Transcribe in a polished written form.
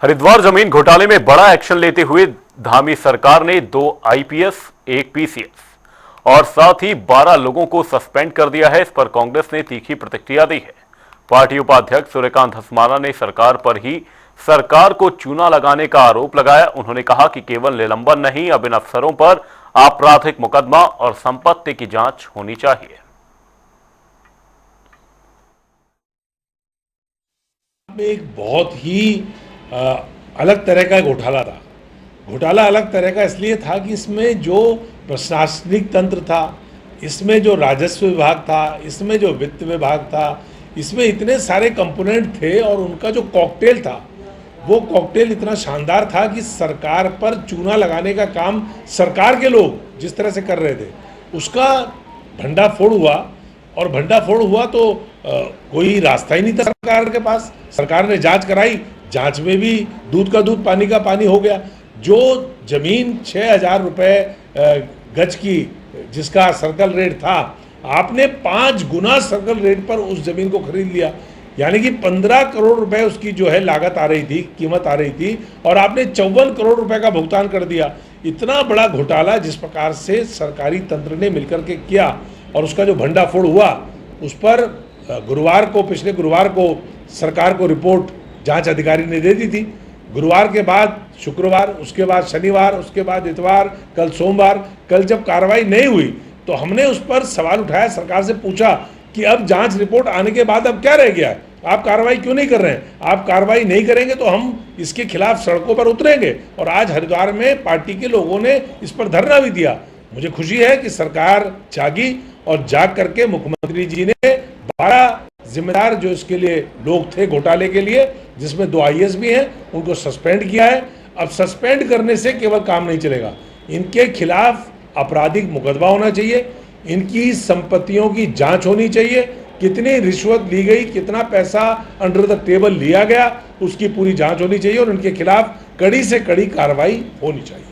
हरिद्वार जमीन घोटाले में बड़ा एक्शन लेते हुए धामी सरकार ने 2 आईपीएस, 1 पीसीएस और साथ ही 12 लोगों को सस्पेंड कर दिया है। इस पर कांग्रेस ने तीखी प्रतिक्रिया दी है। पार्टी उपाध्यक्ष सूर्यकांत धस्माना ने सरकार को चूना लगाने का आरोप लगाया। उन्होंने कहा कि केवल निलंबन नहीं, अब इन अफसरों पर आपराधिक मुकदमा और संपत्ति की जांच होनी चाहिए। एक बहुत ही अलग तरह का घोटाला था। घोटाला अलग तरह का इसलिए था कि इसमें जो प्रशासनिक तंत्र था, इसमें जो राजस्व विभाग था, इसमें जो वित्त विभाग था, इसमें इतने सारे कंपोनेंट थे और उनका जो कॉकटेल था, वो कॉकटेल इतना शानदार था कि सरकार पर चूना लगाने का काम सरकार के लोग जिस तरह से कर रहे थे, उसका भंडाफोड़ हुआ। और भंडाफोड़ हुआ तो कोई रास्ता ही नहीं था सरकार के पास। सरकार ने जांच कराई, जांच में भी दूध का दूध पानी का पानी हो गया। जो जमीन 6,000 रुपये गज की जिसका सर्कल रेट था, आपने 5 गुना सर्कल रेट पर उस जमीन को खरीद लिया। यानी कि 15 करोड़ रुपए उसकी जो है लागत आ रही थी, कीमत आ रही थी, और आपने 54 करोड़ रुपए का भुगतान कर दिया। इतना बड़ा घोटाला जिस प्रकार से सरकारी तंत्र ने मिलकर के किया और उसका जो भंडाफोड़ हुआ, उस पर पिछले गुरुवार को सरकार को रिपोर्ट जांच अधिकारी ने दे दी थी। गुरुवार के बाद शुक्रवार, उसके बाद शनिवार, उसके बाद इतवार, कल सोमवार, कल जब कार्रवाई नहीं हुई तो हमने उस पर सवाल उठाया, सरकार से पूछा कि अब जांच रिपोर्ट आने के बाद अब क्या रह गया है, आप कार्रवाई क्यों नहीं कर रहे हैं? आप कार्रवाई नहीं करेंगे तो हम इसके खिलाफ सड़कों पर उतरेंगे। और आज हरिद्वार में पार्टी के लोगों ने इस पर धरना भी दिया। मुझे खुशी है कि सरकार जागी और जाग करके मुख्यमंत्री जी ने 12 जिम्मेदार जो इसके लिए लोग थे घोटाले के लिए, जिसमें 2 आईएएस भी हैं, उनको सस्पेंड किया है। अब सस्पेंड करने से केवल काम नहीं चलेगा, इनके खिलाफ आपराधिक मुकदमा होना चाहिए, इनकी संपत्तियों की जांच होनी चाहिए, कितनी रिश्वत ली गई, कितना पैसा अंडर द टेबल लिया गया, उसकी पूरी जांच होनी चाहिए और उनके खिलाफ कड़ी से कड़ी कार्रवाई होनी चाहिए।